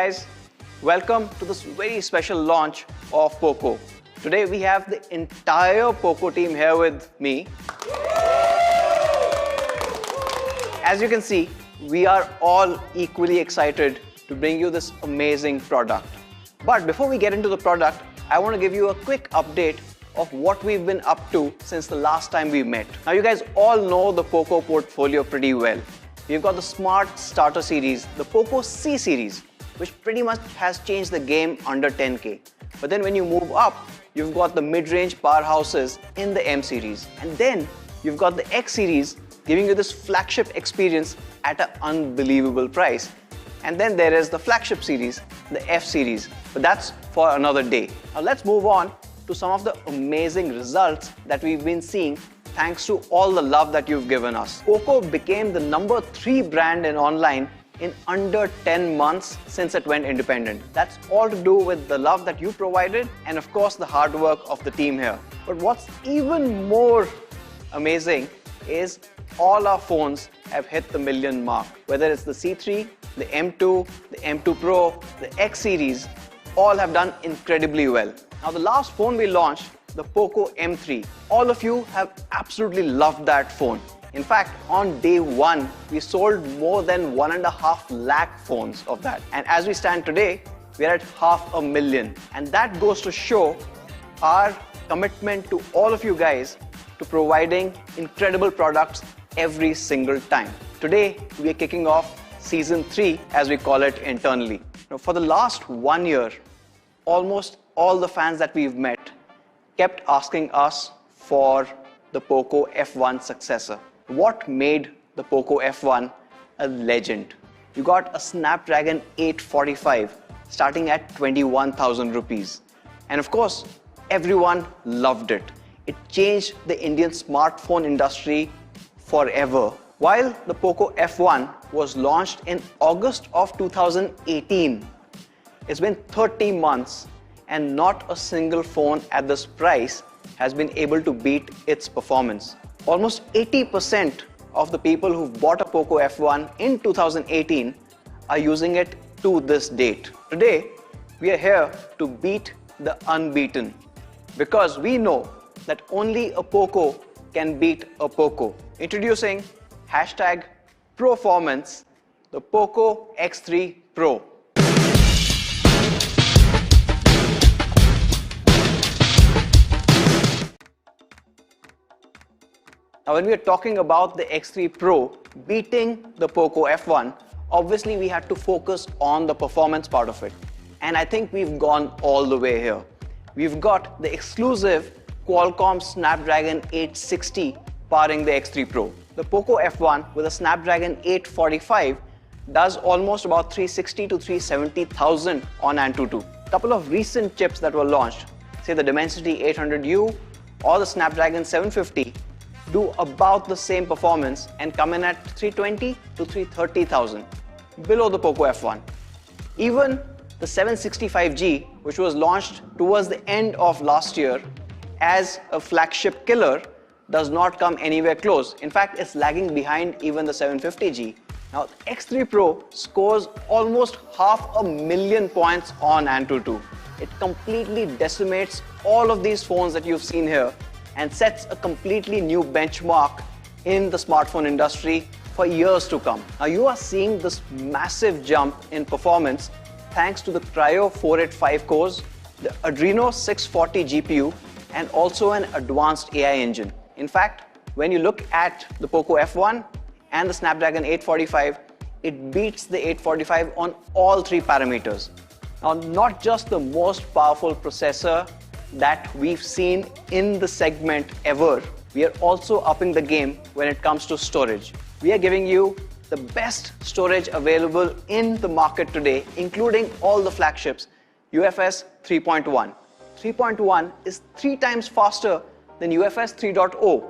guys, welcome to this very special launch of POCO. Today we have the entire POCO team here with me. As you can see, we are all equally excited to bring you this amazing product. But before we get into the product, I want to give you a quick update of what we've been up to since the last time we met. Now you guys all know the POCO portfolio pretty well. We've got the Smart Starter series, the POCO C series, which pretty much has changed the game under 10K. But then when you move up, you've got the mid-range powerhouses in the M series. And then you've got the X series giving you this flagship experience at an unbelievable price. And then there is the flagship series, the F series. But that's for another day. Now let's move on to some of the amazing results that we've been seeing thanks to all the love that you've given us. POCO became the number 3 brand in online in under 10 months since it went independent. That's all to do with the love that you provided and of course the hard work of the team here. But what's even more amazing is all our phones have hit the million mark. Whether it's the C3, the M2, the M2 Pro, the X series, all have done incredibly well. Now the last phone we launched, the POCO M3, all of you have absolutely loved that phone. In fact, on day one, we sold more than 1.5 lakh phones of that. And as we stand today, we are at 500,000. And that goes to show our commitment to all of you guys to providing incredible products every single time. Today, we are kicking off Season 3, as we call it internally. Now, for the last 1 year, almost all the fans that we've met kept asking us for the POCO F1 successor. What made the POCO F1 a legend? You got a Snapdragon 845 starting at 21,000 rupees. And of course, everyone loved it. It changed the Indian smartphone industry forever. While the POCO F1 was launched in August of 2018, it's been 30 months and not a single phone at this price has been able to beat its performance. Almost 80% of the people who bought a POCO F1 in 2018 are using it to this date. Today, we are here to beat the unbeaten because we know that only a POCO can beat a POCO. Introducing #PROformance, the POCO X3 Pro. Now, when we are talking about the X3 Pro beating the POCO F1, obviously we had to focus on the performance part of it. And I think we've gone all the way here. We've got the exclusive Qualcomm Snapdragon 860 powering the X3 Pro. The POCO F1 with a Snapdragon 845 does almost about 360 to 370,000 on Antutu. A couple of recent chips that were launched, say the Dimensity 800U or the Snapdragon 750, do about the same performance and come in at 320 to 330,000, below the POCO F1. Even the 765G, which was launched towards the end of last year as a flagship killer, does not come anywhere close. In fact, it's lagging behind even the 750G. Now, the X3 Pro scores almost 500,000 points on Antutu. It completely decimates all of these phones that you've seen here and sets a completely new benchmark in the smartphone industry for years to come. Now you are seeing this massive jump in performance thanks to the Cryo 485 cores, the Adreno 640 GPU, and also an advanced AI engine. In fact, when you look at the POCO F1 and the Snapdragon 845, it beats the 845 on all 3 parameters. Now, not just the most powerful processor that we've seen in the segment ever, we are also upping the game when it comes to storage. We are giving you the best storage available in the market today, including all the flagships, UFS 3.1. 3.1 is 3 times faster than UFS 3.0.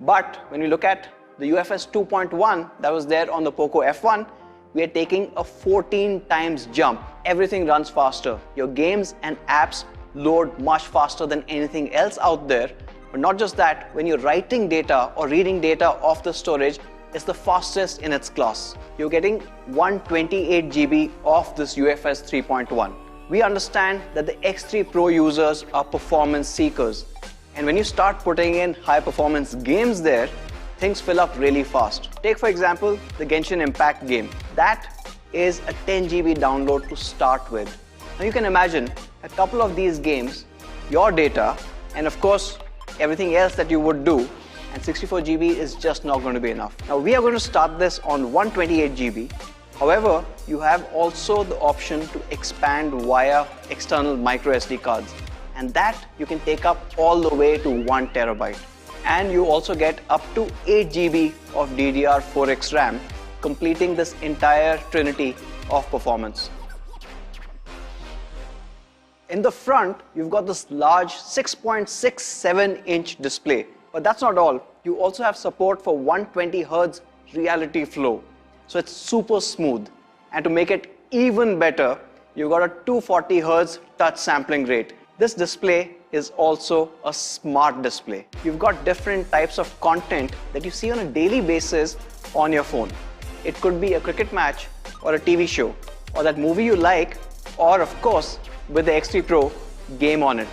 But when we look at the UFS 2.1 that was there on the POCO F1, we are taking a 14 times jump. Everything runs faster. Your games and apps load much faster than anything else out there. But not just that, when you're writing data or reading data off the storage, is the fastest in its class. You're getting 128 GB of this UFS 3.1. We understand that the X3 Pro users are performance seekers, and when you start putting in high performance games there, things fill up really fast. Take for example the Genshin Impact game. That is a 10 GB download to start with. Now you can imagine a couple of these games, your data, and of course everything else that you would do, and 64 GB is just not going to be enough. Now we are going to start this on 128 GB. However, you have also the option to expand via external micro SD cards, and that you can take up all the way to 1 TB. And you also get up to 8 GB of DDR4X RAM, completing this entire trinity of performance. In the front, you've got this large 6.67-inch display. But that's not all. You also have support for 120 Hz reality flow. So it's super smooth. And to make it even better, you've got a 240 Hz touch sampling rate. This display is also a smart display. You've got different types of content that you see on a daily basis on your phone. It could be a cricket match or a TV show or that movie you like, or of course with the X3 Pro, game on it.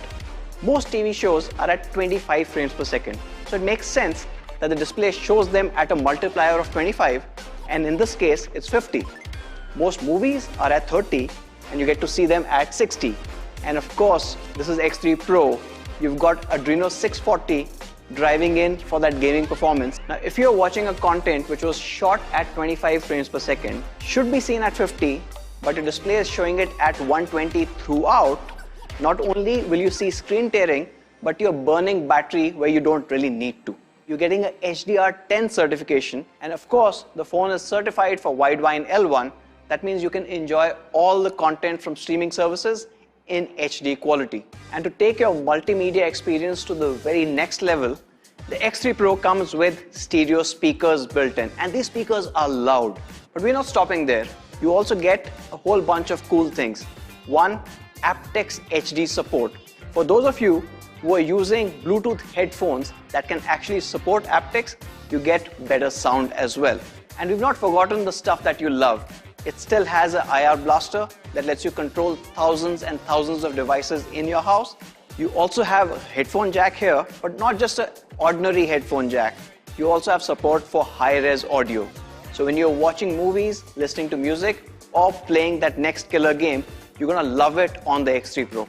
Most TV shows are at 25 frames per second, so it makes sense that the display shows them at a multiplier of 25, and in this case it's 50. Most movies are at 30 and you get to see them at 60. And of course, this is X3 Pro. You've got Adreno 640 driving in for that gaming performance. Now if you're watching a content which was shot at 25 frames per second, should be seen at 50, but your display is showing it at 120 throughout, not only will you see screen tearing, but you're burning battery where you don't really need to. You're getting a HDR10 certification, and of course the phone is certified for Widevine L1. That means you can enjoy all the content from streaming services in HD quality. And to take your multimedia experience to the very next level, the X3 Pro comes with stereo speakers built in, and these speakers are loud. But we're not stopping there. You also get a whole bunch of cool things. One, aptX HD support. For those of you who are using Bluetooth headphones that can actually support aptX, you get better sound as well. And we've not forgotten the stuff that you love. It still has an IR blaster that lets you control thousands and thousands of devices in your house. You also have a headphone jack here, but not just an ordinary headphone jack. You also have support for high-res audio. So when you're watching movies, listening to music, or playing that next killer game, you're gonna love it on the X3 Pro.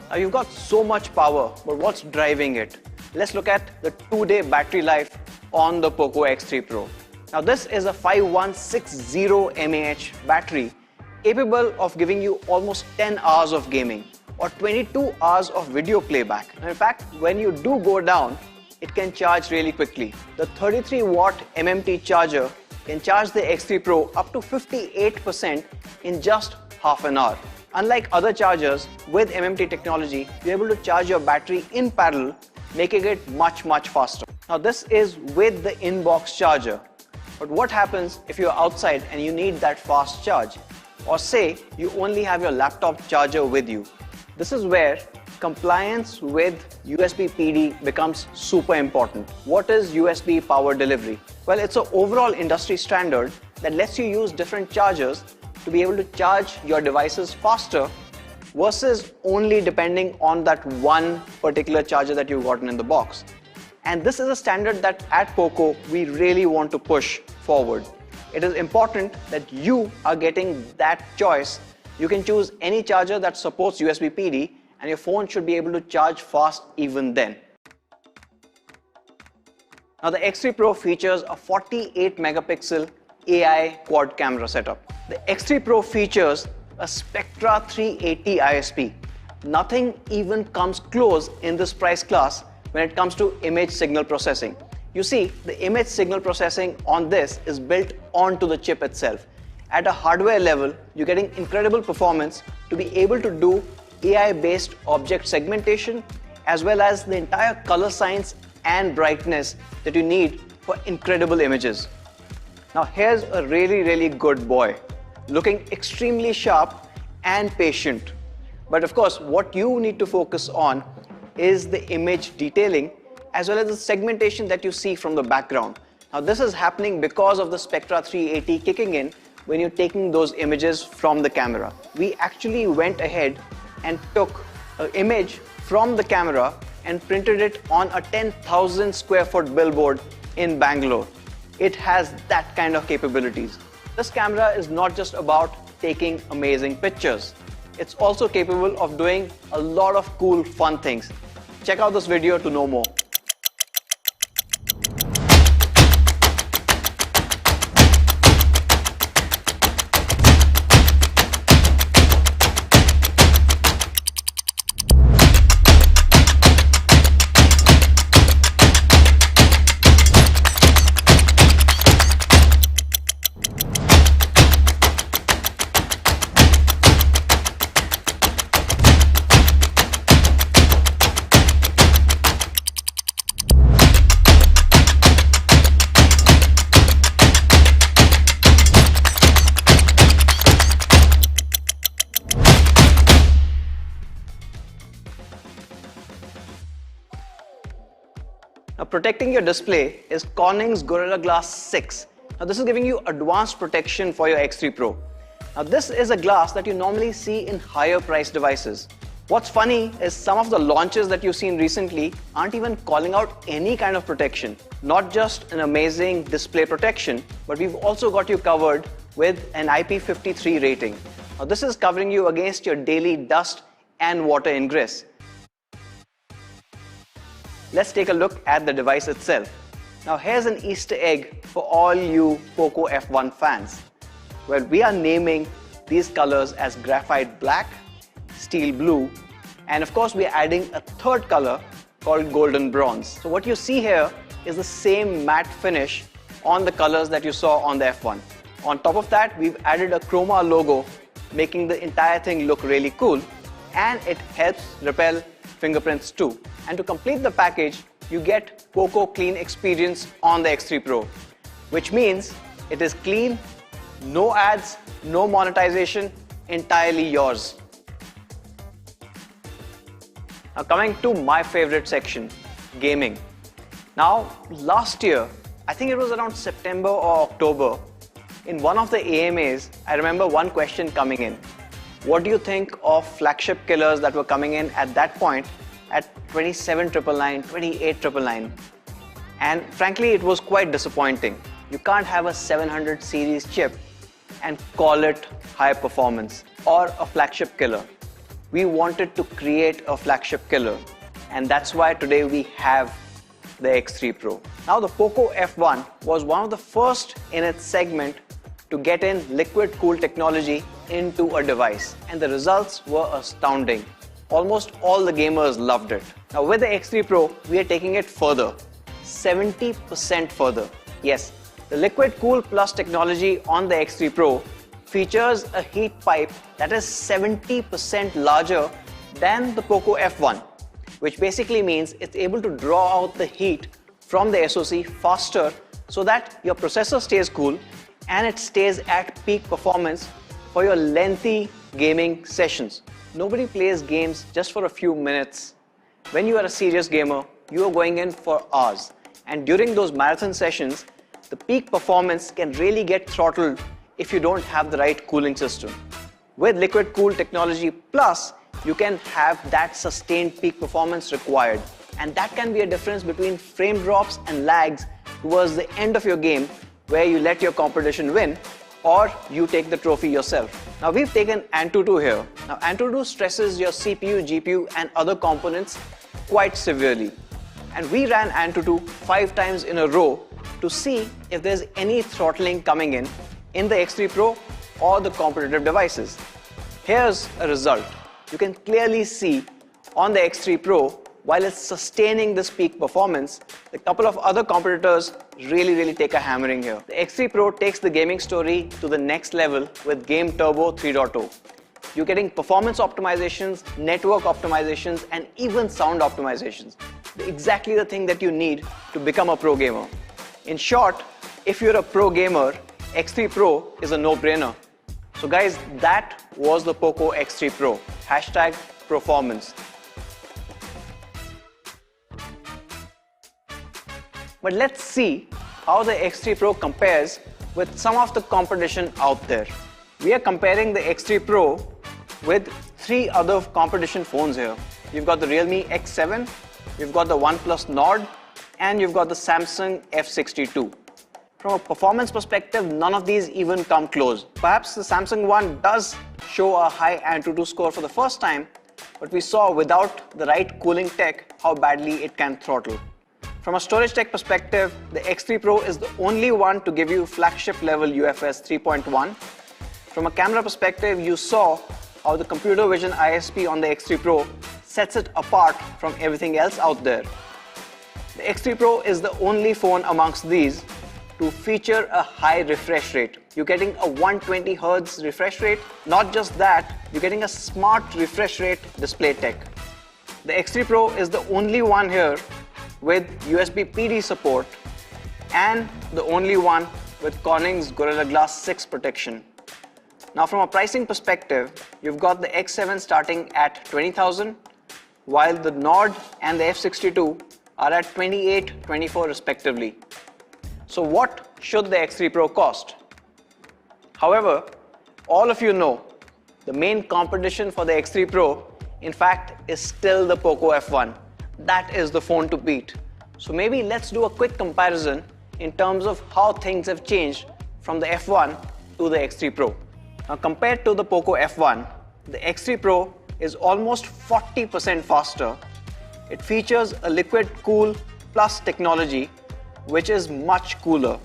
Now you've got so much power, but what's driving it? Let's look at the 2-day battery life on the POCO X3 Pro. Now this is a 5160 mAh battery capable of giving you almost 10 hours of gaming or 22 hours of video playback. Now, in fact, when you do go down, it can charge really quickly. The 33 watt MMT charger can charge the X3 Pro up to 58% in just half an hour. Unlike other chargers, with MMT technology, you're able to charge your battery in parallel, making it much faster. Now this is with the in-box charger. But what happens if you're outside and you need that fast charge? Or say you only have your laptop charger with you. This is where compliance with USB PD becomes super important. What is USB power delivery? Well, it's an overall industry standard that lets you use different chargers to be able to charge your devices faster versus only depending on that one particular charger that you've gotten in the box. And this is a standard that at POCO we really want to push forward. It is important that you are getting that choice. You can choose any charger that supports USB PD, and your phone should be able to charge fast even then. Now the X3 Pro features a 48 megapixel AI quad camera setup. The X3 Pro features a Spectra 380 ISP. Nothing even comes close in this price class when it comes to image signal processing. You see, the image signal processing on this is built onto the chip itself. At a hardware level, you're getting incredible performance to be able to do AI-based object segmentation as well as the entire color science and brightness that you need for incredible images. Now here's a really good boy, looking extremely sharp and patient. But of course, what you need to focus on is the image detailing as well as the segmentation that you see from the background. Now this is happening because of the Spectra 380 kicking in when you're taking those images from the camera. We actually went ahead and took an image from the camera and printed it on a 10,000 square foot billboard in Bangalore. It has that kind of capabilities. This camera is not just about taking amazing pictures. It's also capable of doing a lot of cool, fun things. Check out this video to know more. Now, protecting your display is Corning's Gorilla Glass 6. Now, this is giving you advanced protection for your X3 Pro. Now, this is a glass that you normally see in higher priced devices. What's funny is some of the launches that you've seen recently aren't even calling out any kind of protection. Not just an amazing display protection, but we've also got you covered with an IP53 rating. Now, this is covering you against your daily dust and water ingress. Let's take a look at the device itself. Now here's an Easter egg for all you POCO F1 fans. Well, we are naming these colors as graphite black, steel blue, and of course we are adding a third color called golden bronze. So what you see here is the same matte finish on the colors that you saw on the F1. On top of that, we've added a chroma logo, making the entire thing look really cool, and it helps repel fingerprints too. And to complete the package, you get POCO Clean Experience on the X3 Pro, which means it is clean, no ads, no monetization, entirely yours. Now coming to my favorite section, gaming. Now last year, I think it was around September or October, in one of the AMAs, I remember one question coming in. What do you think of flagship killers that were coming in at that point at 27,999, 28,999? And frankly, it was quite disappointing. You can't have a 700 series chip and call it high performance or a flagship killer. We wanted to create a flagship killer, and that's why today we have the X3 Pro. Now the POCO F1 was one of the first in its segment to get in liquid cool technology into a device, and the results were astounding. Almost all the gamers loved it. Now with the X3 Pro, we are taking it further, 70% further. Yes, the liquid cool plus technology on the X3 Pro features a heat pipe that is 70% larger than the POCO F1, which basically means it's able to draw out the heat from the SoC faster so that your processor stays cool and it stays at peak performance for your lengthy gaming sessions. Nobody plays games just for a few minutes. When you are a serious gamer, you are going in for hours. And during those marathon sessions, the peak performance can really get throttled if you don't have the right cooling system. With liquid cool technology plus, you can have that sustained peak performance required. And that can be a difference between frame drops and lags towards the end of your game, where you let your competition win or you take the trophy yourself. Now we've taken Antutu here. Now Antutu stresses your CPU, GPU and other components quite severely. And we ran Antutu 5 times in a row to see if there's any throttling coming in the X3 Pro or the competitive devices. Here's a result. You can clearly see on the X3 Pro, while it's sustaining this peak performance, a couple of other competitors really take a hammering here. The X3 Pro takes the gaming story to the next level with Game Turbo 3.0. You're getting performance optimizations, network optimizations, and even sound optimizations. Exactly the thing that you need to become a pro gamer. In short, if you're a pro gamer, X3 Pro is a no-brainer. So guys, that was the POCO X3 Pro. #PROformance. But let's see how the X3 Pro compares with some of the competition out there. We are comparing the X3 Pro with 3 other competition phones here. You've got the Realme X7, you've got the OnePlus Nord, and you've got the Samsung F62. From a performance perspective, none of these even come close. Perhaps the Samsung one does show a high Antutu score for the first time, but we saw without the right cooling tech how badly it can throttle. From a storage tech perspective, the X3 Pro is the only one to give you flagship level UFS 3.1. From a camera perspective, you saw how the computer vision ISP on the X3 Pro sets it apart from everything else out there. The X3 Pro is the only phone amongst these to feature a high refresh rate. You're getting a 120 Hz refresh rate. Not just that, you're getting a smart refresh rate display tech. The X3 Pro is the only one here with USB PD support and the only one with Corning's Gorilla Glass 6 protection. Now from a pricing perspective, you've got the X7 starting at 20,000, while the Nord and the F62 are at 28, 24 respectively. So what should the X3 Pro cost? However, all of you know the main competition for the X3 Pro, in fact, is still the POCO F1. That is the phone to beat. So maybe let's do a quick comparison in terms of how things have changed from the F1 to the X3 Pro. Now compared to the POCO F1, the X3 Pro is almost 40% faster. It features a liquid cool plus technology, which is much cooler.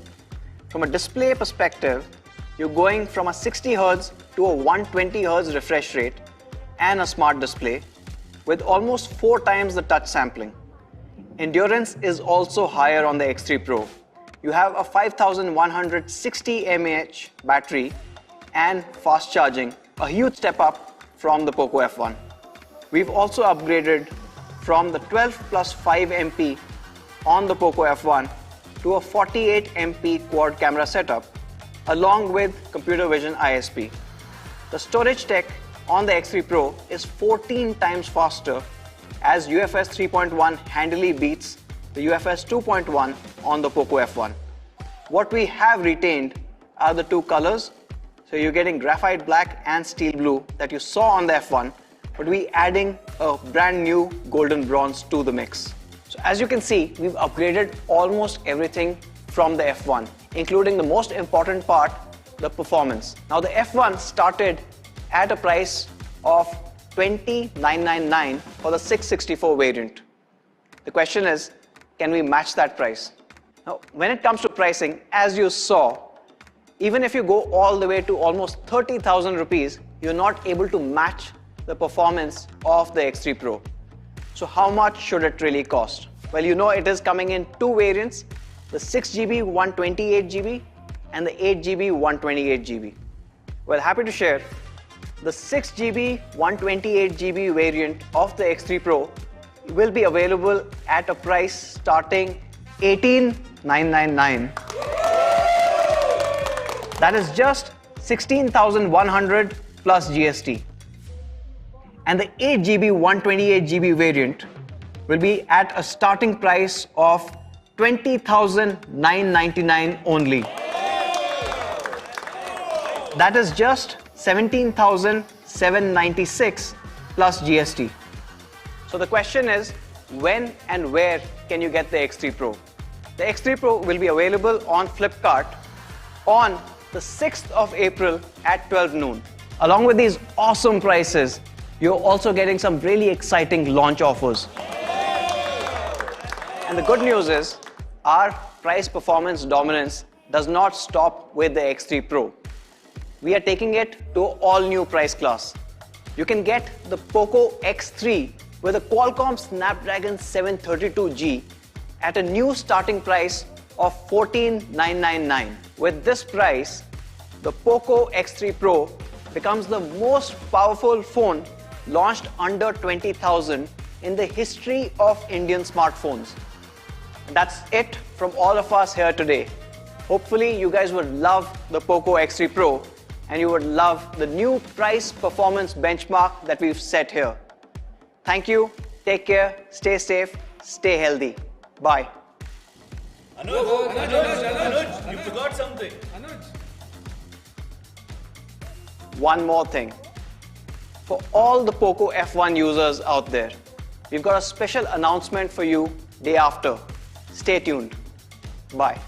From a display perspective, you're going from a 60 Hz to a 120 Hz refresh rate and a smart display with almost 4 times the touch sampling. Endurance is also higher on the X3 Pro. You have a 5160 mAh battery and fast charging, a huge step up from the POCO F1. We've also upgraded from the 12 plus 5 MP on the POCO F1 to a 48 MP quad camera setup along with computer vision ISP. The storage tech on the X3 Pro is 14 times faster as UFS 3.1 handily beats the UFS 2.1 on the POCO F1. What we have retained are the 2 colors. So you're getting graphite black and steel blue that you saw on the F1, but we're adding a brand new golden bronze to the mix. So as you can see, we've upgraded almost everything from the F1, including the most important part, the performance. Now the F1 started at a price of $20,999 for the 664 variant. The question is, can we match that price? Now, when it comes to pricing, as you saw, even if you go all the way to almost 30,000 rupees, you're not able to match the performance of the X3 Pro. So how much should it really cost? Well, you know it is coming in 2 variants, the 6GB 128GB and the 8GB 128GB. Well, happy to share, the 6GB 128GB variant of the X3 Pro will be available at a price starting $18,999. That is just 16,100 plus GST. And the 8GB 128GB variant will be at a starting price of 20,999 only. That is just 17,796 plus GST. So the question is, when and where can you get the X3 Pro? The X3 Pro will be available on Flipkart on the 6th of April at 12 noon. Along with these awesome prices, you're also getting some really exciting launch offers. And the good news is, our price performance dominance does not stop with the X3 Pro. We are taking it to an all-new price class. You can get the POCO X3 with a Qualcomm Snapdragon 732G at a new starting price of $14,999. With this price, the POCO X3 Pro becomes the most powerful phone launched under 20,000 in the history of Indian smartphones. And that's it from all of us here today. Hopefully you guys would love the POCO X3 Pro and you would love the new price performance benchmark that we've set here. Thank you, take care, stay safe, stay healthy. Bye. Anuj, you forgot something. One more thing. For all the POCO F1 users out there, we've got a special announcement for you day after. Stay tuned. Bye.